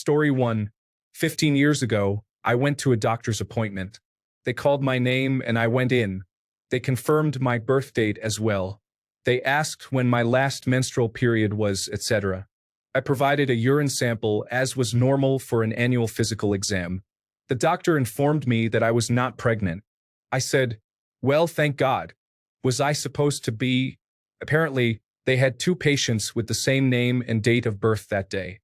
Story 1. 15 years ago, I went to a doctor's appointment. They called my name and I went in. They confirmed my birth date as well. They asked when my last menstrual period was, etc. I provided a urine sample as was normal for an annual physical exam. The doctor informed me that I was not pregnant. I said, "Well, thank God. Was I supposed to be?" Apparently, they had two patients with the same name and date of birth that day.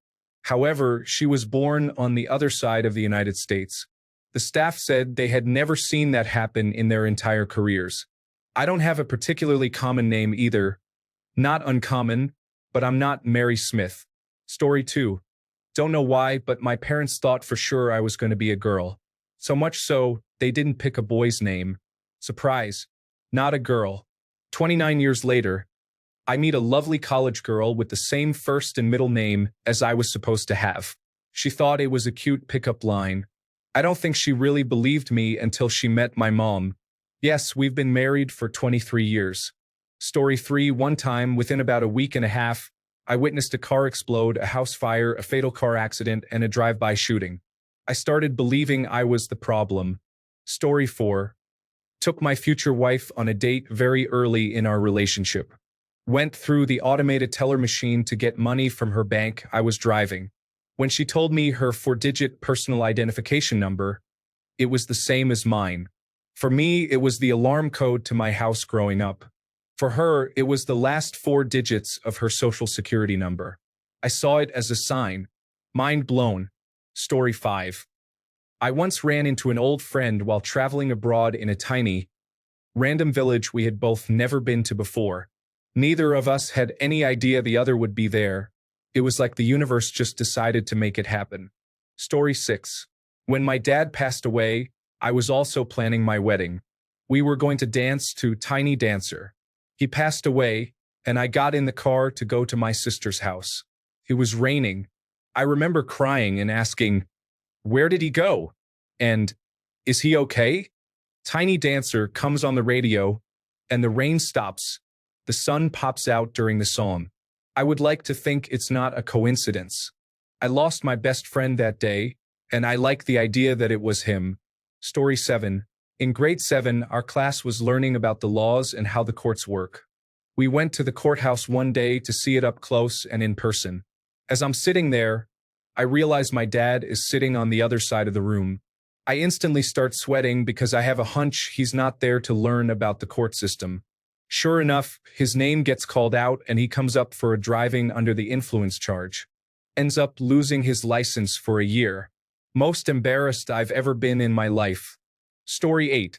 However, she was born on the other side of the United States. The staff said they had never seen that happen in their entire careers. I don't have a particularly common name either. Not uncommon, but I'm not Mary Smith. Story 2. Don't know why, but my parents thought for sure I was going to be a girl. So much so, they didn't pick a boy's name. Surprise. Not a girl. 29 years later, I meet a lovely college girl with the same first and middle name as I was supposed to have. She thought it was a cute pickup line. I don't think she really believed me until she met my mom. Yes, we've been married for 23 years. Story 3. One time, within about a week and a half, I witnessed a car explode, a house fire, a fatal car accident, and a drive-by shooting. I started believing I was the problem. Story 4. Took my future wife on a date very early in our relationship. Went through the automated teller machine to get money from her bank I was driving. When she told me her 4-digit personal identification number, it was the same as mine. For me, it was the alarm code to my house growing up. For her, it was the last 4 digits of her social security number. I saw it as a sign. Mind blown. Story 5. I once ran into an old friend while traveling abroad in a tiny, random village we had both never been to before. Neither of us had any idea the other would be there. It was like the universe just decided to make it happen. Story 6. When my dad passed away, I was also planning my wedding. We were going to dance to Tiny Dancer. He passed away, and I got in the car to go to my sister's house. It was raining. I remember crying and asking, "Where did he go?" And, "Is he okay?" Tiny Dancer comes on the radio, and the rain stops. The sun pops out during the song. I would like to think it's not a coincidence. I lost my best friend that day, and I like the idea that it was him. Story 7. In grade 7, our class was learning about the laws and how the courts work. We went to the courthouse one day to see it up close and in person. As I'm sitting there, I realize my dad is sitting on the other side of the room. I instantly start sweating because I have a hunch he's not there to learn about the court system. Sure enough, his name gets called out and he comes up for a driving under the influence charge. Ends up losing his license for a year. Most embarrassed I've ever been in my life. Story 8.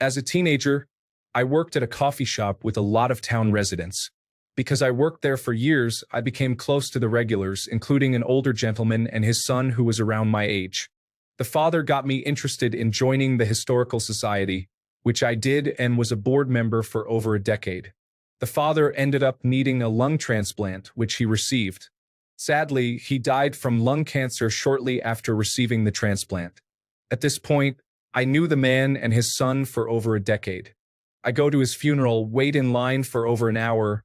As a teenager, I worked at a coffee shop with a lot of town residents. Because I worked there for years, I became close to the regulars, including an older gentleman and his son who was around my age. The father got me interested in joining the Historical Society, which I did and was a board member for over a decade. The father ended up needing a lung transplant, which he received. Sadly, he died from lung cancer shortly after receiving the transplant. At this point, I knew the man and his son for over a decade. I go to his funeral, wait in line for over an hour,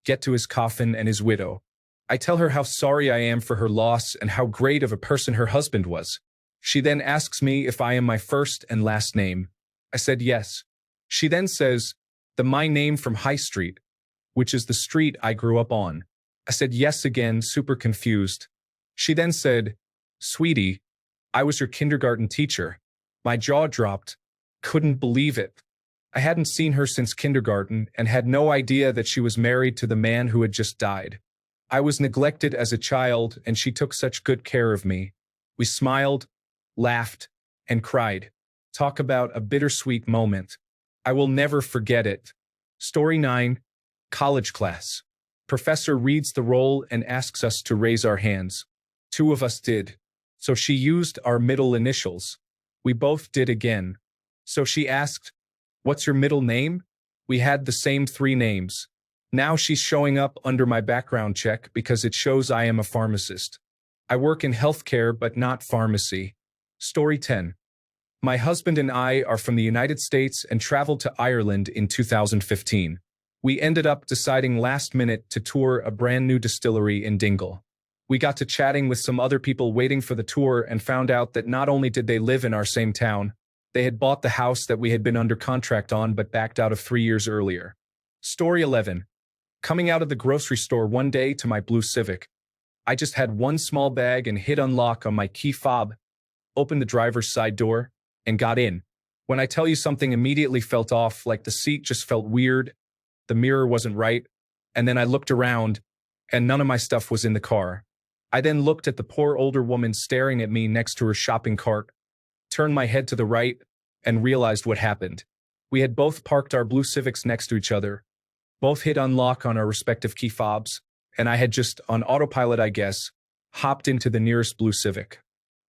get to his coffin and his widow. I tell her how sorry I am for her loss and how great of a person her husband was. She then asks me if I am my first and last name. I said yes. She then says, my name from High Street, which is the street I grew up on. I said yes again, super confused. She then said, "Sweetie, I was your kindergarten teacher." My jaw dropped. Couldn't believe it. I hadn't seen her since kindergarten and had no idea that she was married to the man who had just died. I was neglected as a child and she took such good care of me. We smiled, laughed, and cried. Talk about a bittersweet moment. I will never forget it. Story 9. College class. Professor reads the roll and asks us to raise our hands. 2 of us did. So she used our middle initials. We both did again. So she asked, "What's your middle name?" We had the same 3 names. Now she's showing up under my background check because it shows I am a pharmacist. I work in healthcare but not pharmacy. Story 10. My husband and I are from the United States and traveled to Ireland in 2015. We ended up deciding last minute to tour a brand new distillery in Dingle. We got to chatting with some other people waiting for the tour and found out that not only did they live in our same town, they had bought the house that we had been under contract on but backed out of 3 years earlier. Story 11. Coming out of the grocery store one day to my blue Civic. I just had one small bag and hit unlock on my key fob, opened the driver's side door, and got in. When I tell you something immediately felt off, like the seat just felt weird, the mirror wasn't right, and then I looked around, and none of my stuff was in the car. I then looked at the poor older woman staring at me next to her shopping cart, turned my head to the right, and realized what happened. We had both parked our blue Civics next to each other, both hit unlock on our respective key fobs, and I had just, on autopilot I guess, hopped into the nearest blue Civic.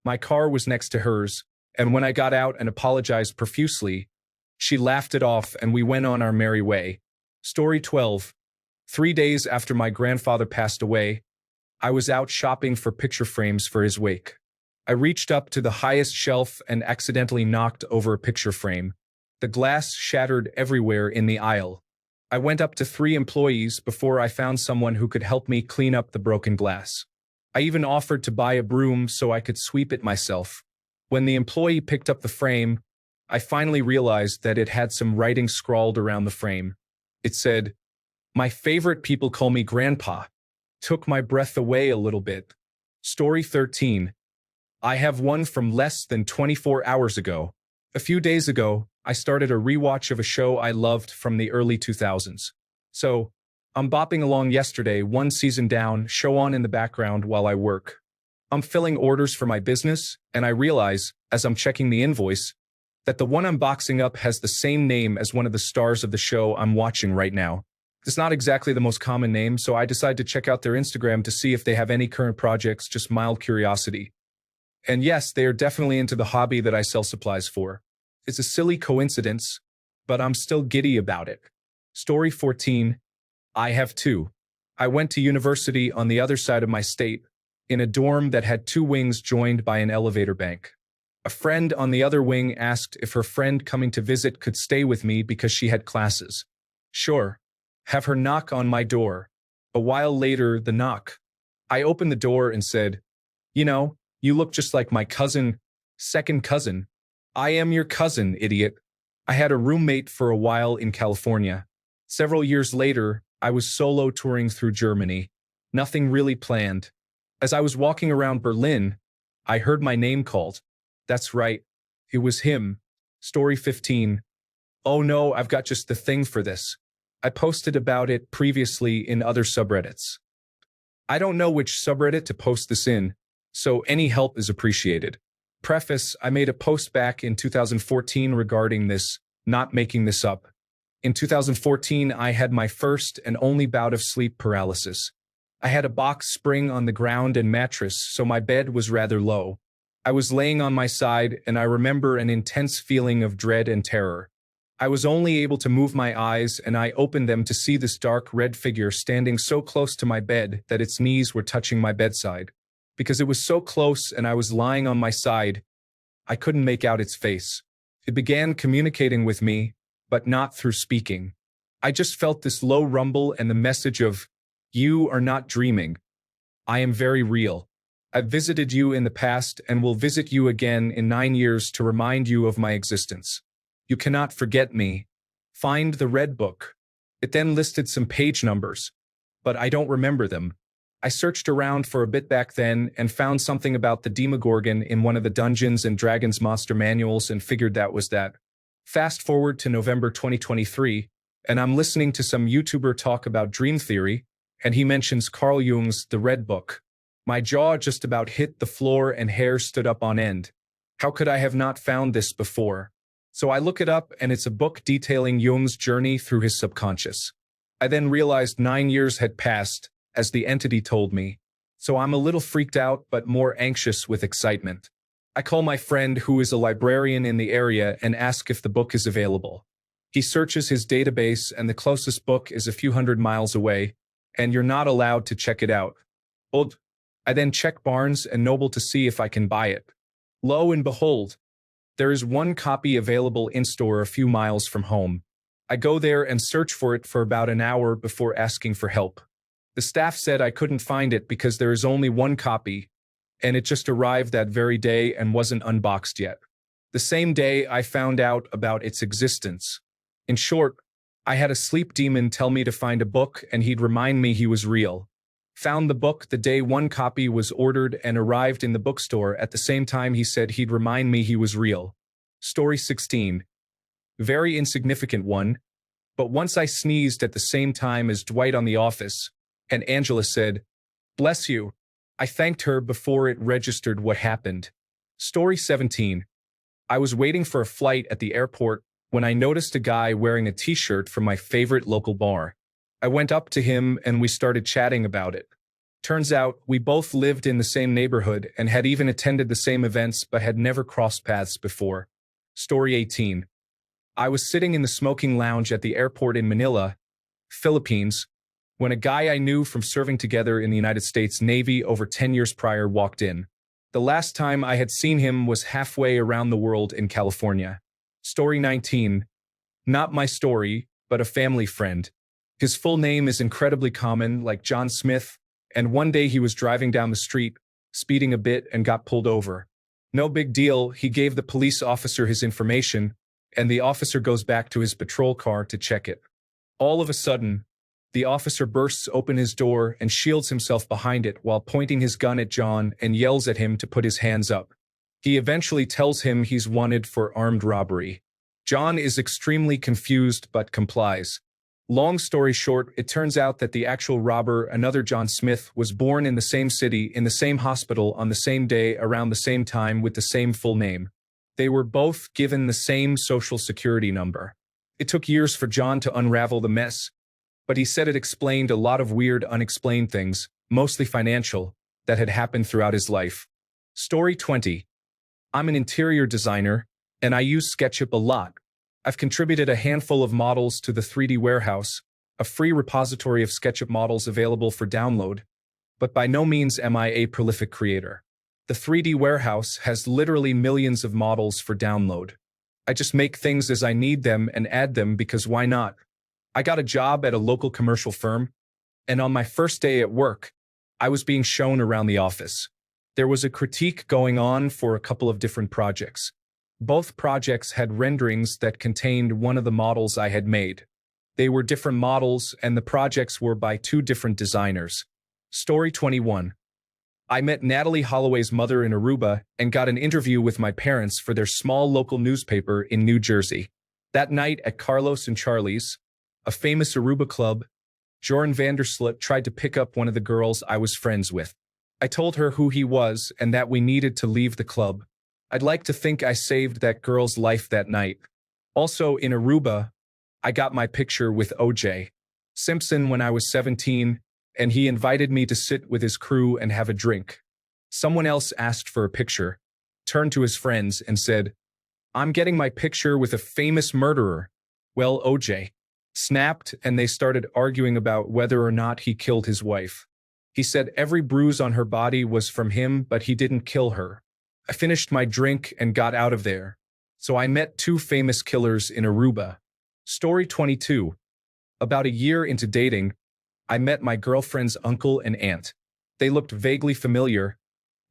My car was next to hers, and when I got out and apologized profusely, she laughed it off and we went on our merry way. Story 12. 3 days after my grandfather passed away, I was out shopping for picture frames for his wake. I reached up to the highest shelf and accidentally knocked over a picture frame. The glass shattered everywhere in the aisle. I went up to 3 employees before I found someone who could help me clean up the broken glass. I even offered to buy a broom so I could sweep it myself. When the employee picked up the frame, I finally realized that it had some writing scrawled around the frame. It said, "My favorite people call me Grandpa." Took my breath away a little bit. Story 13. I have one from less than 24 hours ago. A few days ago, I started a rewatch of a show I loved from the early 2000s. So, I'm bopping along yesterday, one season down, show on in the background while I work. I'm filling orders for my business, and I realize, as I'm checking the invoice, that the one I'm boxing up has the same name as one of the stars of the show I'm watching right now. It's not exactly the most common name, so I decide to check out their Instagram to see if they have any current projects, just mild curiosity. And yes, they are definitely into the hobby that I sell supplies for. It's a silly coincidence, but I'm still giddy about it. Story 14. I have 2. I went to university on the other side of my state, in a dorm that had 2 wings joined by an elevator bank. A friend on the other wing asked if her friend coming to visit could stay with me because she had classes. Sure. Have her knock on my door. A while later, the knock. I opened the door and said, "You know, you look just like my cousin, second cousin." "I am your cousin, idiot." I had a roommate for a while in California. Several years later, I was solo touring through Germany. Nothing really planned. As I was walking around Berlin, I heard my name called. That's right. It was him. Story 15. Oh no, I've got just the thing for this. I posted about it previously in other subreddits. I don't know which subreddit to post this in, so any help is appreciated. Preface, I made a post back in 2014 regarding this, not making this up. In 2014, I had my first and only bout of sleep paralysis. I had a box spring on the ground and mattress, so my bed was rather low. I was laying on my side, and I remember an intense feeling of dread and terror. I was only able to move my eyes, and I opened them to see this dark red figure standing so close to my bed that its knees were touching my bedside. Because it was so close and I was lying on my side, I couldn't make out its face. It began communicating with me, but not through speaking. I just felt this low rumble and the message of, "You are not dreaming. I am very real. I've visited you in the past and will visit you again in 9 years to remind you of my existence. You cannot forget me. Find the Red Book." It then listed some page numbers, but I don't remember them. I searched around for a bit back then and found something about the Demogorgon in one of the Dungeons and Dragons monster manuals and figured that was that. Fast forward to November 2023, and I'm listening to some YouTuber talk about dream theory, and he mentions Carl Jung's The Red Book. My jaw just about hit the floor and hair stood up on end. How could I have not found this before? So I look it up, and it's a book detailing Jung's journey through his subconscious. I then realized 9 years had passed, as the entity told me, so I'm a little freaked out but more anxious with excitement. I call my friend who is a librarian in the area and ask if the book is available. He searches his database and the closest book is a few hundred miles away, and you're not allowed to check it out. Odd. I then check Barnes and Noble to see if I can buy it. Lo and behold, there is one copy available in-store a few miles from home. I go there and search for it for about an hour before asking for help. The staff said I couldn't find it because there is only one copy, and it just arrived that very day and wasn't unboxed yet. The same day I found out about its existence. In short, I had a sleep demon tell me to find a book and he'd remind me he was real. Found the book the day one copy was ordered and arrived in the bookstore at the same time he said he'd remind me he was real. Story 16. Very insignificant one, but once I sneezed at the same time as Dwight on The Office, and Angela said, "Bless you." I thanked her before it registered what happened. Story 17. I was waiting for a flight at the airport when I noticed a guy wearing a t-shirt from my favorite local bar. I went up to him and we started chatting about it. Turns out we both lived in the same neighborhood and had even attended the same events but had never crossed paths before. Story 18. I was sitting in the smoking lounge at the airport in Manila, Philippines, when a guy I knew from serving together in the United States Navy over 10 years prior walked in. The last time I had seen him was halfway around the world in California. Story 19. Not my story, but a family friend. His full name is incredibly common, like John Smith, and one day he was driving down the street, speeding a bit, and got pulled over. No big deal, he gave the police officer his information, and the officer goes back to his patrol car to check it. All of a sudden, the officer bursts open his door and shields himself behind it while pointing his gun at John and yells at him to put his hands up. He eventually tells him he's wanted for armed robbery. John is extremely confused but complies. Long story short, it turns out that the actual robber, another John Smith, was born in the same city, in the same hospital, on the same day, around the same time, with the same full name. They were both given the same social security number. It took years for John to unravel the mess, but he said it explained a lot of weird, unexplained things, mostly financial, that had happened throughout his life. Story 20. I'm an interior designer, and I use SketchUp a lot. I've contributed a handful of models to the 3D Warehouse, a free repository of SketchUp models available for download, but by no means am I a prolific creator. The 3D Warehouse has literally millions of models for download. I just make things as I need them and add them because why not? I got a job at a local commercial firm, and on my first day at work, I was being shown around the office. There was a critique going on for a couple of different projects. Both projects had renderings that contained one of the models I had made. They were different models, and the projects were by two different designers. Story 21. I met Natalie Holloway's mother in Aruba and got an interview with my parents for their small local newspaper in New Jersey. That night at Carlos and Charlie's, a famous Aruba club, Joran Vandersloot tried to pick up one of the girls I was friends with. I told her who he was and that we needed to leave the club. I'd like to think I saved that girl's life that night. Also in Aruba, I got my picture with O.J. Simpson when I was 17, and he invited me to sit with his crew and have a drink. Someone else asked for a picture, turned to his friends and said, "I'm getting my picture with a famous murderer." Well, O.J. snapped, and they started arguing about whether or not he killed his wife. He said every bruise on her body was from him, but he didn't kill her. I finished my drink and got out of there. So I met two famous killers in Aruba. Story 22. About a year into dating, I met my girlfriend's uncle and aunt. They looked vaguely familiar,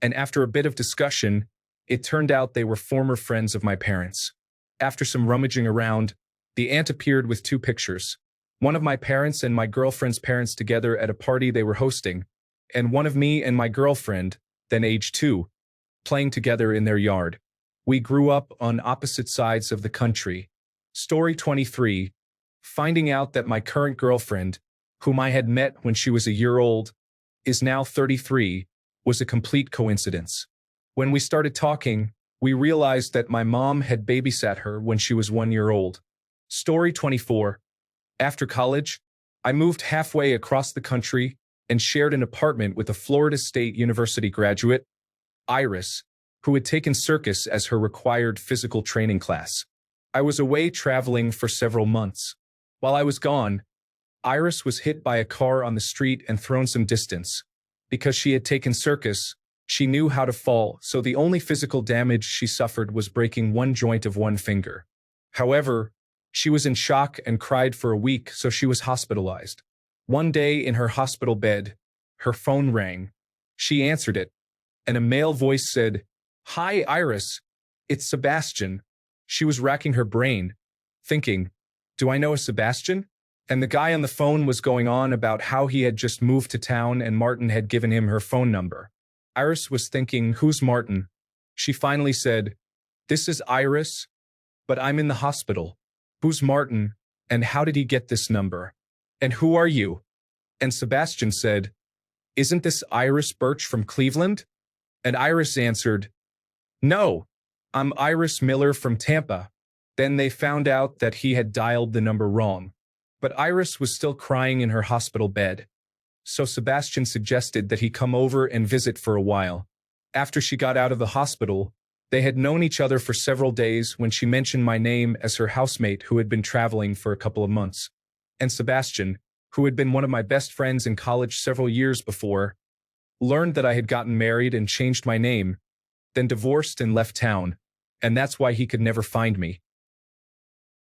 and after a bit of discussion, it turned out they were former friends of my parents. After some rummaging around, the aunt appeared with two pictures. One of my parents and my girlfriend's parents together at a party they were hosting, and one of me and my girlfriend, then age 2, playing together in their yard. We grew up on opposite sides of the country. Story 23. Finding out that my current girlfriend, whom I had met when she was a year old, is now 33, was a complete coincidence. When we started talking, we realized that my mom had babysat her when she was 1 year old. Story 24. After college, I moved halfway across the country and shared an apartment with a Florida State University graduate, Iris, who had taken circus as her required physical training class. I was away traveling for several months. While I was gone, Iris was hit by a car on the street and thrown some distance. Because she had taken circus, she knew how to fall, so the only physical damage she suffered was breaking one joint of one finger. However, she was in shock and cried for a week, so she was hospitalized. One day in her hospital bed, her phone rang. She answered it, and a male voice said, "Hi, Iris. It's Sebastian." She was racking her brain, thinking, "Do I know a Sebastian?" And the guy on the phone was going on about how he had just moved to town and Martin had given him her phone number. Iris was thinking, "Who's Martin?" She finally said, "This is Iris, but I'm in the hospital. Who's Martin, and how did he get this number? And who are you?" And Sebastian said, "Isn't this Iris Birch from Cleveland?" And Iris answered, "No, I'm Iris Miller from Tampa." Then they found out that he had dialed the number wrong. But Iris was still crying in her hospital bed. So Sebastian suggested that he come over and visit for a while. After she got out of the hospital, they had known each other for several days when she mentioned my name as her housemate who had been traveling for a couple of months. And Sebastian, who had been one of my best friends in college several years before, learned that I had gotten married and changed my name, then divorced and left town, and that's why he could never find me.